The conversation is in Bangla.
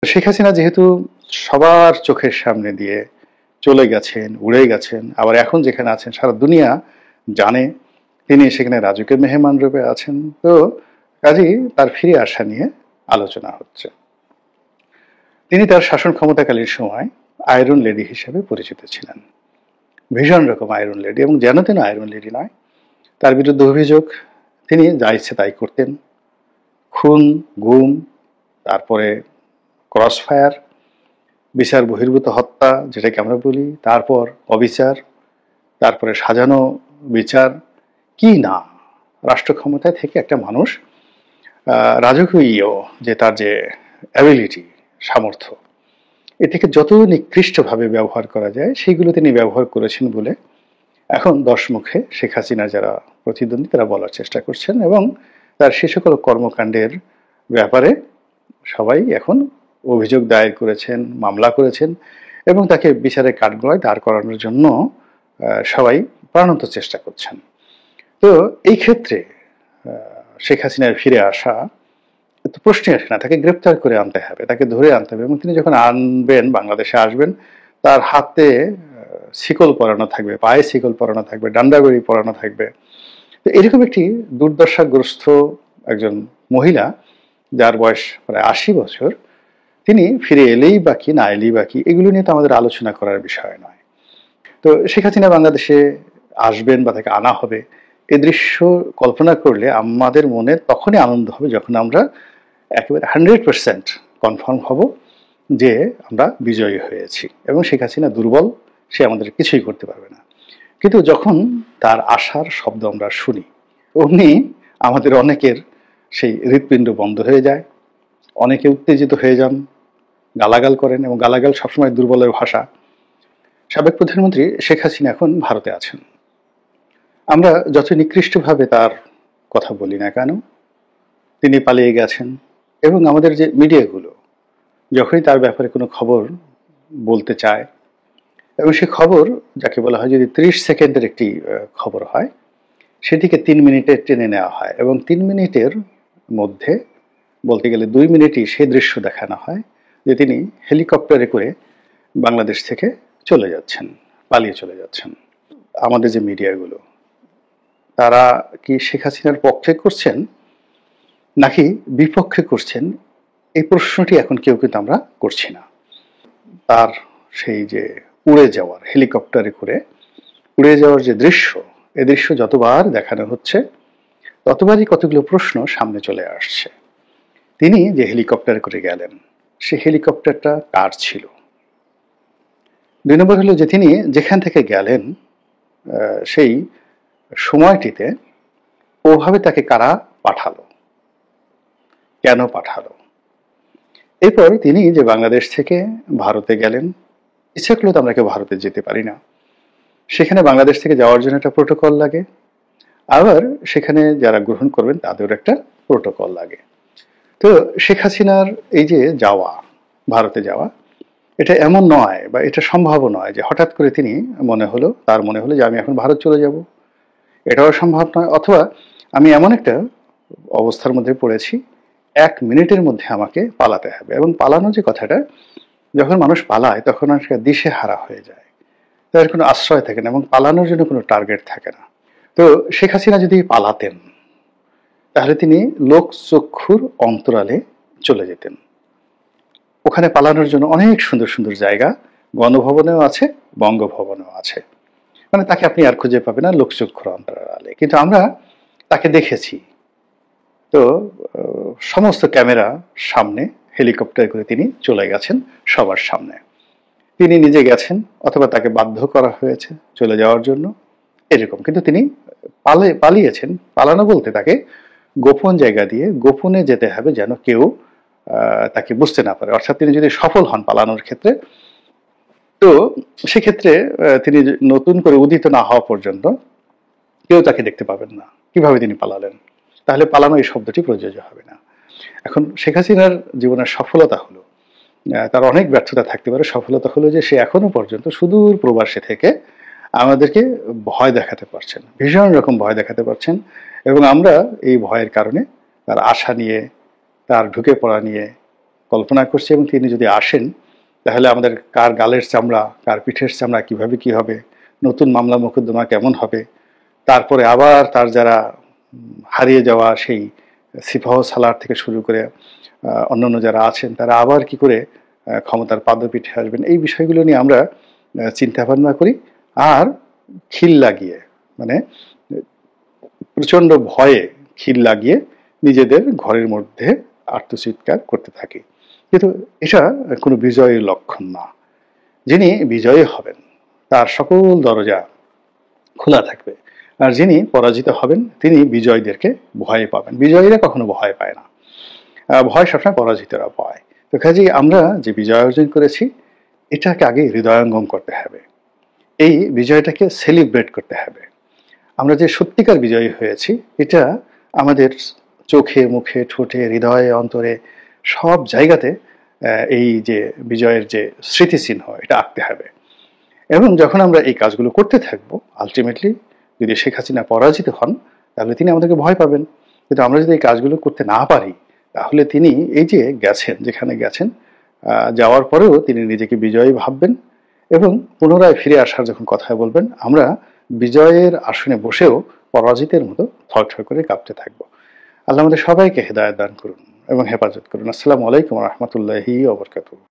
শেখ হাসিনা যেহেতু সবার চোখের সামনে দিয়ে চলে গেছেন, উড়ে গেছেন, আবার এখন যেখানে আছেন সারা দুনিয়া জানে তিনি সেখানে রাজুকের মেহমান রূপে আছেন। তো কাজেই তার ফিরে আসা নিয়ে আলোচনা হচ্ছে। তিনি তার শাসন ক্ষমতাকালীন সময় আয়রন লেডি হিসেবে পরিচিত ছিলেন। ভীষণ রকম আয়রন লেডি, এবং যেন তেন আয়রন লেডি নয়। তার বিরুদ্ধে অভিযোগ, তিনি যা ইচ্ছে তাই করতেন। খুন, গুম, তারপরে ক্রস ফায়ার, বিচার বহির্ভূত হত্যা যেটাকে আমরা বলি, তারপর অবিচার, তারপরে সাজানো বিচার, কি না। রাষ্ট্র ক্ষমতায় থেকে একটা মানুষ রাজকীয় যে তার যে অ্যাবিলিটি, সামর্থ্য, এটাকে যত নিকৃষ্টভাবে ব্যবহার করা যায় সেইগুলো তিনি ব্যবহার করেছেন বলে এখন দশমুখে শেখ হাসিনা যারা প্রতিদ্বন্দ্বী তারা বলার চেষ্টা করছেন, এবং তার সে সকল কর্মকাণ্ডের ব্যাপারে সবাই এখন অভিযোগ দায়ের করেছেন, মামলা করেছেন, এবং তাকে বিচারের কাঠগড়ায় দাঁড় করানোর জন্য সবাই প্রাণান্ত চেষ্টা করছেন। তো এই ক্ষেত্রে শেখ হাসিনার ফিরে আসা তো প্রশ্নই আসে না। তাকে গ্রেপ্তার করে আনতে হবে, তাকে ধরে আনতে হবে, এবং তিনি যখন আনবেন, বাংলাদেশে আসবেন, তার হাতে শিকল পরানো থাকবে, পায়ে শিকল পরানো থাকবে, ডান্ডাবেড়ি পরানো থাকবে। তো এরকম একটি দুর্দশাগ্রস্ত একজন মহিলা, যার বয়স প্রায় ৮০ বছর, তিনি ফিরে এলেই বা কি, না এলেই বা কি, এগুলো নিয়ে তো আমাদের আলোচনা করার বিষয় নয়। তো শেখ হাসিনা বাংলাদেশে আসবেন বা তাকে আনা হবে, এ দৃশ্য কল্পনা করলে আমাদের মনে তখনই আনন্দ হবে যখন আমরা একেবারে 100% কনফার্ম হব যে আমরা বিজয়ী হয়েছি এবং শেখ হাসিনা দুর্বল, সে আমাদের কিছুই করতে পারবে না। কিন্তু যখন তার আসার শব্দ আমরা শুনি, অমনি আমাদের অনেকের সেই হৃৎপিণ্ড বন্ধ হয়ে যায়, অনেকে উত্তেজিত হয়ে যান, গালাগাল করেন, এবং গালাগাল সবসময় দুর্বলের ভাষা। সাবেক প্রধানমন্ত্রী শেখ হাসিনা এখন ভারতে আছেন। আমরা যত নিকৃষ্টভাবে তার কথা বলি না কেন, তিনি পালিয়ে গেছেন, এবং আমাদের যে মিডিয়াগুলো যখনই তার ব্যাপারে কোনো খবর বলতে চায়, এবং সে খবর যাকে বলা হয় যদি 30 সেকেন্ডের একটি খবর হয়, সেটিকে 3 মিনিটে টেনে নেওয়া হয়, এবং 3 মিনিটের মধ্যে বলতে গেলে 2 মিনিটই সে দৃশ্য দেখানো হয় যে তিনি হেলিকপ্টারে করে বাংলাদেশ থেকে চলে যাচ্ছেন, পালিয়ে চলে যাচ্ছেন। আমাদের যে মিডিয়াগুলো, তারা কি শেখ হাসিনার পক্ষে করছেন নাকি বিপক্ষে করছেন, এই প্রশ্নটি এখন কেউ কিন্তু আমরা করছি না। তার সেই যে উড়ে যাওয়ার, হেলিকপ্টারে করে উড়ে যাওয়ার যে দৃশ্য, এ দৃশ্য যতবার দেখানো হচ্ছে ততবারই কতগুলো প্রশ্ন সামনে চলে আসছে। তিনি যে হেলিকপ্টারে করে গেলেন, সে হেলিকপ্টারটা কার ছিল? 2 নম্বর হলো যে তিনি যেখান থেকে গেলেন সেই সময়টিতে ওভাবে তাকে কারা পাঠালো, কেন পাঠালো? এরপর তিনি যে বাংলাদেশ থেকে ভারতে গেলেন, ইচ্ছা করলে তো আমরা কেউ ভারতে যেতে পারি না, সেখানে বাংলাদেশ থেকে যাওয়ার জন্য একটা প্রোটোকল লাগে, আবার সেখানে যারা গ্রহণ করবেন তাদেরও একটা প্রোটোকল লাগে। তো শেখ হাসিনার এই যে যাওয়া, ভারতে যাওয়া, এটা এমন নয় বা এটা সম্ভব নয় যে হঠাৎ করে তিনি তার মনে হলো যে আমি এখন ভারত চলে যাব, এটাও সম্ভব নয়। অথবা আমি এমন একটা অবস্থার মধ্যে পড়েছি, 1 মিনিটের মধ্যে আমাকে পালাতে হবে, এবং পালানো যে কথাটা, যখন মানুষ পালায় তখন একটা দিশেহারা হয়ে যায়, তার কোনো আশ্রয় থাকে না, এবং পালানোর জন্য কোনো টার্গেট থাকে না। তো শেখ হাসিনা যদি পালাতেন তাহলে তিনি লোকচক্ষুর অন্তরালে চলে যেতেন। ওখানে পালানোর জন্য অনেক সুন্দর সুন্দর জায়গা গণভবনেও আছে, বঙ্গভবনেও আছে, মানে তাকে আপনি আর খুঁজে পাবেন না লোকচক্ষুর অন্তরালে। কিন্তু আমরা তাকে দেখেছি, তো সমস্ত ক্যামেরা সামনে হেলিকপ্টার করে তিনি চলে গেছেন সবার সামনে। তিনি নিজে গেছেন অথবা তাকে বাধ্য করা হয়েছে চলে যাওয়ার জন্য, এরকম। কিন্তু তিনি পালিয়েছেন। পালানো বলতে তাকে গোপন জায়গা দিয়ে গোপনে যেতে হবে যেন কেউ তাকে বুঝতে না পারে। অর্থাৎ তিনি যদি সফল হন পালানোর ক্ষেত্রে, তো সেক্ষেত্রে তিনি নতুন করে উদিত না হওয়া পর্যন্ত কেউ তাকে দেখতে পাবেন না কিভাবে তিনি পালালেন, তাহলে পালানো এই শব্দটি প্রযোজ্য হবে না। এখন শেখ হাসিনার জীবনের সফলতা হলো, তার অনেক ব্যর্থতা থাকতে পারে, সফলতা হলো যে সে এখনো পর্যন্ত সুদূর প্রবাসে থেকে আমাদেরকে ভয় দেখাতে পারছেন, ভীষণ রকম ভয় দেখাতে পারছেন, এবং আমরা এই ভয়ের কারণে তার আশা নিয়ে, তার ঢুকে পড়া নিয়ে কল্পনা করছি, এবং তিনি যদি আসেন তাহলে আমাদের কার গালের চামড়া, কার পিঠের চামড়া কিভাবে কি হবে, নতুন মামলা মোকদ্দমা কেমন হবে, তারপরে আবার তার যারা হারিয়ে যাওয়া সেই সিপাহ সালার থেকে শুরু করে অন্যান্য যারা আছেন তারা আবার কি করে ক্ষমতার পাদপীঠে আসবেন, এই বিষয়গুলো নিয়ে আমরা চিন্তা ভাবনা করি। আর খিল লাগিয়ে, মানে প্রচন্ড ভয়ে খিল লাগিয়ে নিজেদের ঘরের মধ্যে আত্মচিৎকার করতে থাকি। কিন্তু এটা কোনো বিজয়ের লক্ষণ না। যিনি বিজয়ী হবেন তার সকল দরজা খোলা থাকবে, আর যিনি পরাজিত হবেন তিনি বিজয়ীদেরকে ভয় পাবেন। বিজয়ীরা কখনো ভয় পায় না, ভয় সবসময় পরাজিতরা পায়। তো কাজেই আমরা যে বিজয় অর্জন করেছি এটাকে আগে হৃদয়ঙ্গম করতে হবে, এই বিজয়টাকে সেলিব্রেট করতে হবে। আমরা যে সত্যিকার বিজয়ী হয়েছি এটা আমাদের চোখে, মুখে, ঠোঁটে, হৃদয়ে, অন্তরে সব জায়গাতে এই যে বিজয়ের যে স্মৃতিচিহ্ন এটা আঁকতে হবে। এবং যখন আমরা এই কাজগুলো করতে থাকবো, আলটিমেটলি যদি শেখ হাসিনা পরাজিত হন তাহলে তিনি আমাদেরকে ভয় পাবেন। কিন্তু আমরা যদি এই কাজগুলো করতে না পারি তাহলে তিনি এই যে গেছেন, যেখানে গেছেন, যাওয়ার পরেও তিনি নিজেকে বিজয়ী ভাববেন এবং পুনরায় ফিরে আসার যখন কথা বলবেন আমরা বিজয়ের আসনে বসেও পরাজিতের মতো থরথর করে কাঁপতে থাকবো। আল্লাহ আমাদের সবাইকে হেদায়েত দান করুন এবং হেফাজত করুন। আসসালামু আলাইকুম ওয়া রাহমাতুল্লাহি ওয়া বারাকাতুহু।